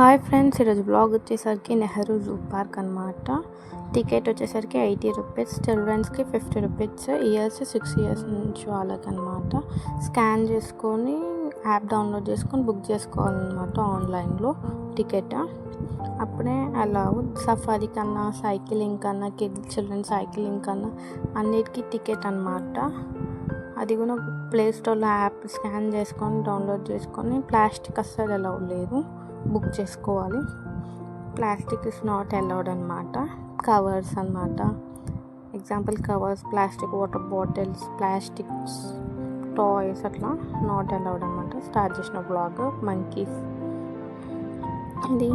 Hi friends, ఈరోజు blog వచ్చేసరికి Nehru zoo park అనమాట. టికెట్ వచ్చేసరికి 80 రూపీస్, చిల్డ్రన్స్కి 50 రూపీస్, ఇయర్స్ 6 ఇయర్స్ నుంచి వాళ్ళకనమాట. స్కాన్ చేసుకొని యాప్ డౌన్లోడ్ చేసుకొని బుక్ చేసుకోవాలన్నమాట ఆన్లైన్లో టికెట్. అప్పుడే అలా సఫారీ కన్నా, సైక్లింగ్ కన్నా, చిల్డ్రన్ సైక్లింగ్ కన్నా అన్నిటికీ టికెట్ అనమాట. అది కూడా ప్లే స్టోర్లో యాప్ స్కాన్ చేసుకొని డౌన్లోడ్ చేసుకొని, ప్లాస్టిక్ అస్సలు అలౌ లేదు, బుక్ చేసుకోవాలి. ప్లాస్టిక్ ఇస్ నాట్ అలౌడ్ అనమాట. కవర్స్ అనమాట, example covers, plastic water bottles, plastics toys అట్లా నాట్ అలౌడ్ అనమాట. స్టార్ట్ చేసిన బ్లాగ్ మంకీస్. ఇది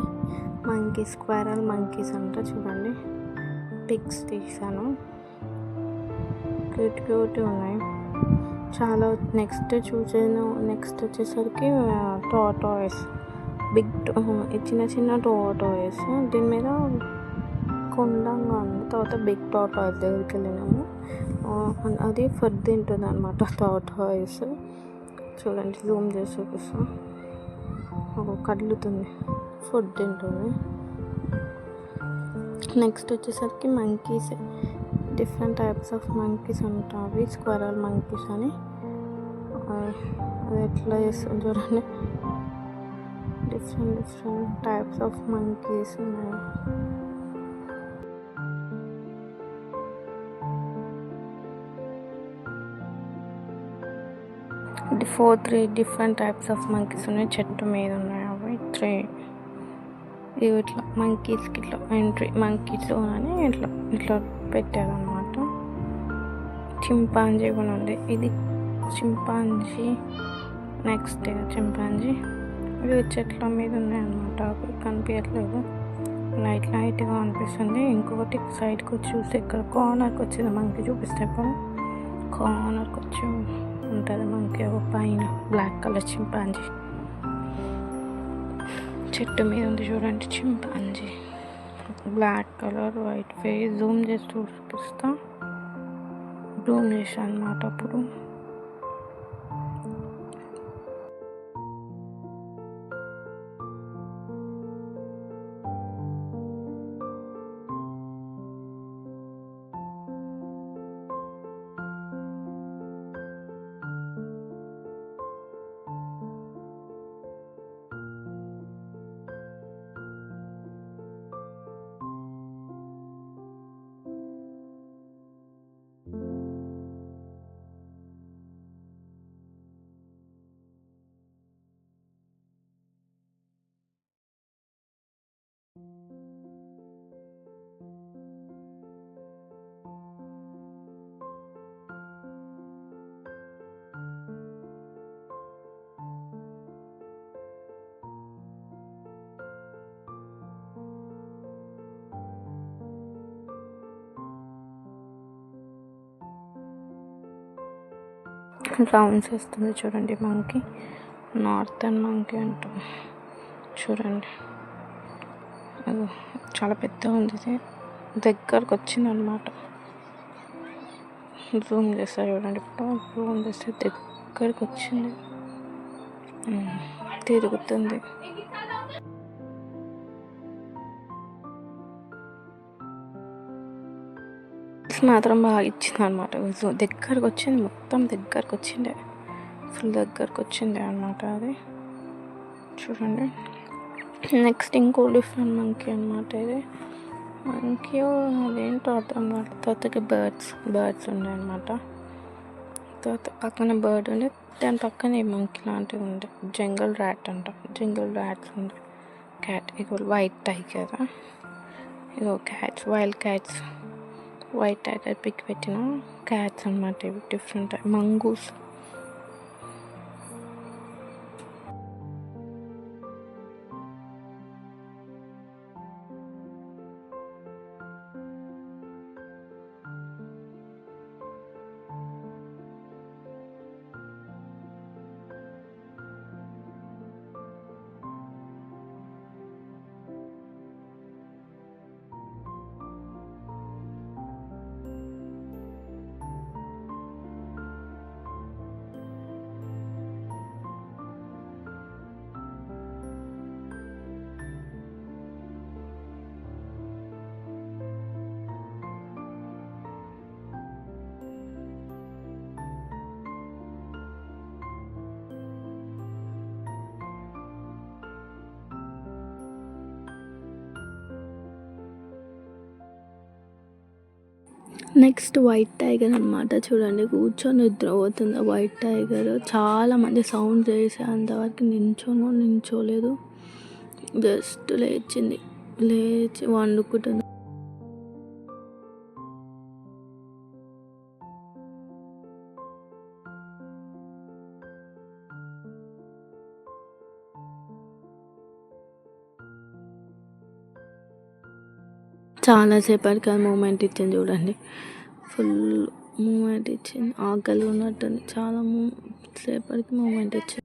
మంకీస్, స్క్వేరల్ మంకీస్ అంట. చూడండి, పిగ్స్ తీసాను, క్యూట్ క్యూట్ ఉన్నాయి చాలా. నెక్స్ట్ వచ్చేసరికి టాటాయిస్, బిగ్ చిన్న చిన్న టాటాయిస్. దీని మీద కొండంగా ఉంది. తర్వాత బిగ్ టాటాయిస్ దగ్గరికి వెళ్ళినాము. అది ఫుడ్ తింటుంది అనమాట టాటాయిస్. చూడండి, జూమ్ చేసి చూపిస్తాం. కదులుతుంది, ఫుడ్ తింటుంది. నెక్స్ట్ వచ్చేసరికి monkeys, different types of monkeys ఉంటాయి. స్క్వరల్ మంకీస్ అని. అది ఎట్లా చేస్తుంది చూడండి, డిఫరెంట్ టైప్స్ ఆఫ్ మంకీస్ ఉన్నాయి. Three different types of monkeys ఉన్నాయి. చెట్టు మీద ఉన్నాయి అవి 3. ఇవి ఇట్లా మంకీస్కి ఇట్లా ఎంట్రీ, మంకీస్ అని ఇట్లా పెట్టారనమాట. చింపాంజీ కూడా ఉంది. ఇది చింపాంజీ. Next chimpanzee. ఇవి చెట్ల మీద ఉన్నాయన్నమాట. అవి కనిపించట్లేదు, లైట్గా అనిపిస్తుంది. ఇంకొకటి సైడ్కి వచ్చి చూస్తే ఇక్కడ కార్నర్కి వచ్చింది మంకీ. చూపిస్తే ఇప్పుడు కార్నర్కి వచ్చి ఉంటుంది మంకీ. ఒక పైన బ్లాక్ కలర్ చింపాంజీ చెట్టు మీద ఉంది. చూడండి, chimpanzee, black colour, white face. Zoom చేసి చూపిస్తా. జూమ్ చేశాను అన్నమాట అప్పుడు. రౌండ్స్ వేస్తుంది చూడండి మంకీ. నార్థన్ మంకీ అంటాం. చూడండి, అది చాలా పెద్దగా ఉంది. ఇది దగ్గరకు వచ్చింది అనమాట. జూమ్ చేస్తా చూడండి. ఇప్పుడు జూమ్ చేస్తే దగ్గరకు వచ్చింది, తిరుగుతుంది. మాత్రం బాగా ఇచ్చింది అనమాట. దగ్గరకు వచ్చింది, మొత్తం దగ్గరకు వచ్చిండే, ఫుల్ దగ్గరకు వచ్చింది అనమాట అది. చూడండి, నెక్స్ట్ ఇంకో డిఫరెంట్ మంకీ అనమాట. ఇది మంకీ అదేంటో అర్థం కాదు. తర్వాతకి బర్డ్స్ ఉండే అనమాట. తర్వాత పక్కన బర్డ్ ఉండే, దాని పక్కన ఈ మంకీ లాంటివి ఉండే. జంగల్ ర్యాట్ అంట. జంగల్ ర్యాట్స్ ఉండే. క్యాట్, ఇగో వైట్ టైగర్, ఇగో cats, wild cats, white tiger pic పెట్టిన క్యాట్స్ అనమాట. ఇవి different mongoose. Next white tiger అనమాట. చూడండి కూర్చొని నిద్రపోతుంది వైట్ టైగర్. చాలామంది సౌండ్ చేసేంతవరకు నించోలేదు, జస్ట్ లేచింది, లేచి వండుకుంటుంది. చాలాసేపటికి అది మూమెంట్ ఇచ్చింది చూడండి, ఫుల్ మూమెంట్ ఇచ్చింది. ఆకలి ఉన్నట్టుంది, చాలా సేపటికి మూమెంట్ ఇచ్చింది.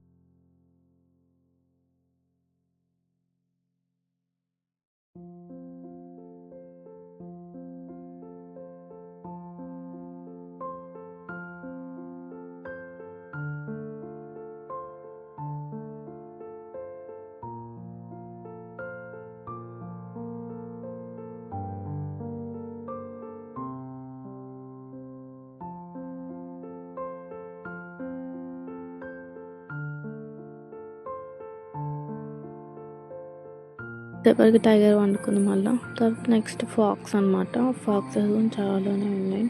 సేపటికి టైగర్ వండుకుంది. మళ్ళీ తర్వాత నెక్స్ట్ ఫాక్స్ అనమాట. ఫాక్సెస్ చాలానే ఉన్నాయి.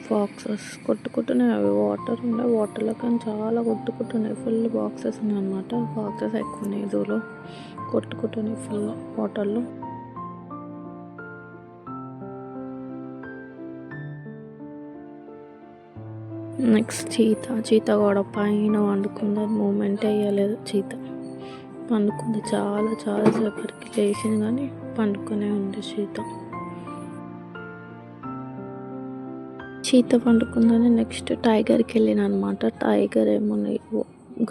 ఫాక్సెస్ కొట్టుకుంటున్నాయి, అవి వాటర్ ఉన్నాయి, వాటర్లో కానీ చాలా కొట్టుకుంటున్నాయి. ఫుల్ బాక్సెస్ ఉన్నాయి అనమాట. ఫాక్సెస్ ఎక్కువ ఉన్నాయి, జూలో కొట్టుకుంటున్నాయి ఫుల్ వాటర్లో. నెక్స్ట్ చీత కూడా పైన వండుకుంది, అది మూమెంట్ అయ్యలేదు. చీత పండుకుంది, చాలా సేపటికి లేచింది కానీ పండుకునే ఉంది. చీత పండుకుందని నెక్స్ట్ టైగర్కి వెళ్ళిన అనమాట. టైగర్ ఏమో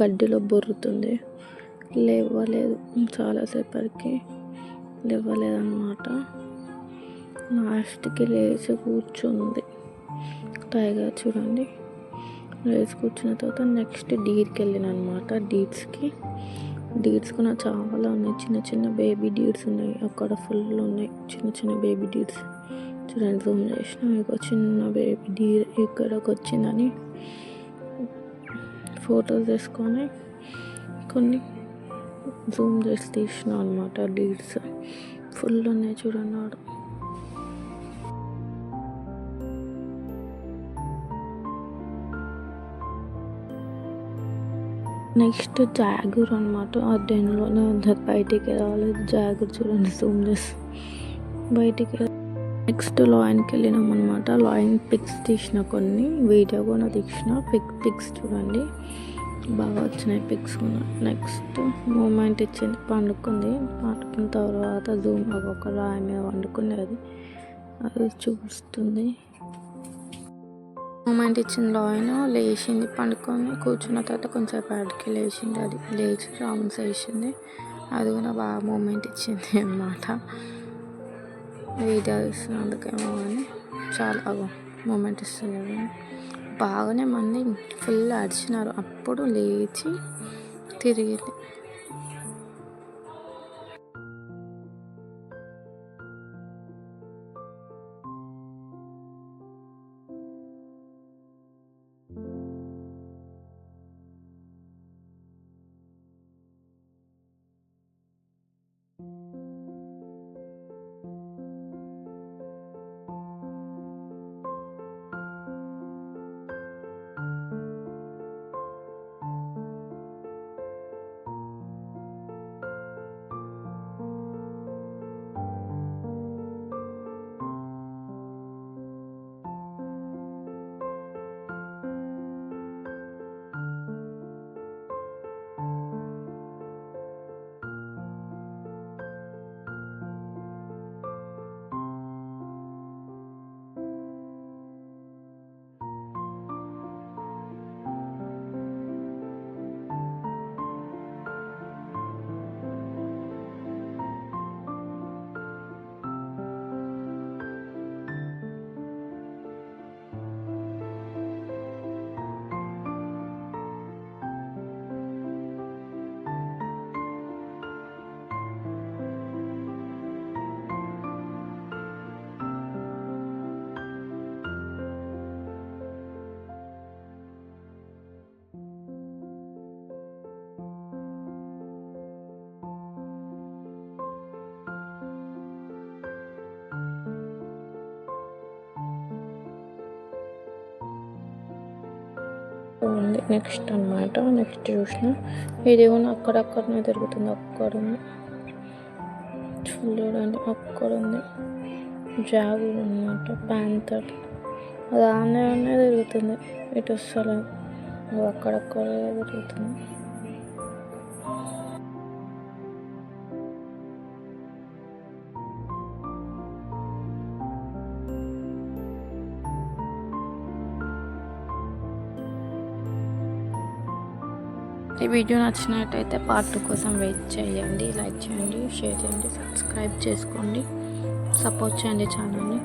గడ్డిలో బొర్రుతుంది, లేవలేదు, చాలాసేపటికి లేవలేదన్నమాట. లాస్ట్కి లేచి కూర్చుంది టైగర్. చూడండి, లేచి కూర్చున్న తర్వాత నెక్స్ట్ డీర్కి వెళ్ళిన అనమాట. డీర్స్ కూడా చాలా ఉన్నాయి, చిన్న బేబీ డీర్స్ ఉన్నాయి అక్కడ, ఫుల్ ఉన్నాయి చిన్న బేబీ డీర్స్. చూడండి, జూమ్ చేసిన మీకు చిన్న బేబీ డీర్ ఇక్కడికి వచ్చిందని ఫొటోస్ తీసుకొని కొన్ని జూమ్ చేసి తీసిన అనమాట. డీర్స్ ఫుల్ ఉన్నాయి చూడండి ఆడ. నెక్స్ట్ జాగూర్ అనమాట. ఆ డెన్లోనే ఉంది, బయటికి రాలేదు. జాగూర్ చూడండి, జూమ్ చేసి బయటికి. నెక్స్ట్ లాయన్కి వెళ్ళినాం అనమాట. లాయన్ పిక్స్ తీసిన, కొన్ని వీడియో కూడా తీసిన. పిక్స్ చూడండి, బాగా వచ్చినాయి పిక్స్ కూడా. నెక్స్ట్ మూమెంట్ ఇచ్చింది, పండుకుంది. పండుకున్న తర్వాత జూమ్ ఒక లాయన్ మీద వండుకునేది, అది చూపిస్తుంది. మూమెంట్ ఇచ్చిన లాయన్ లేచింది, పండుకొని కూర్చున్న తర్వాత కొంచెంసేపు ఆడికి లేచింది. అది లేచి రౌండ్స్ వేసింది, అది కూడా బాగా మూమెంట్ ఇచ్చింది అన్నమాట. వీడియో ఇస్తున్నందుకేమో కానీ చాలా మూమెంట్ ఇస్తుంది. బాగానే మంది ఫుల్ అడిచినారు, అప్పుడు లేచి తిరిగింది. ఉంది. నెక్స్ట్ అనమాట, నెక్స్ట్ చూసిన ఇది కూడా అక్కడక్కడనే తిరుగుతుంది. అక్కడ ఉంది చూడండి, అక్కడ ఉంది జాగుర్ అనమాట, ప్యాంతర్. అది ఆనే తిరుగుతుంది, ఇటు వస్తలేదు. అది అక్కడక్కడ తిరుగుతుంది. ఈ వీడియో నచ్చినట్టయితే పార్ట్ 2 కోసం వెయిట్ చేయండి. లైక్ చేయండి, షేర్ చేయండి, సబ్స్క్రైబ్ చేసుకోండి, సపోర్ట్ చేయండి ఛానల్ని.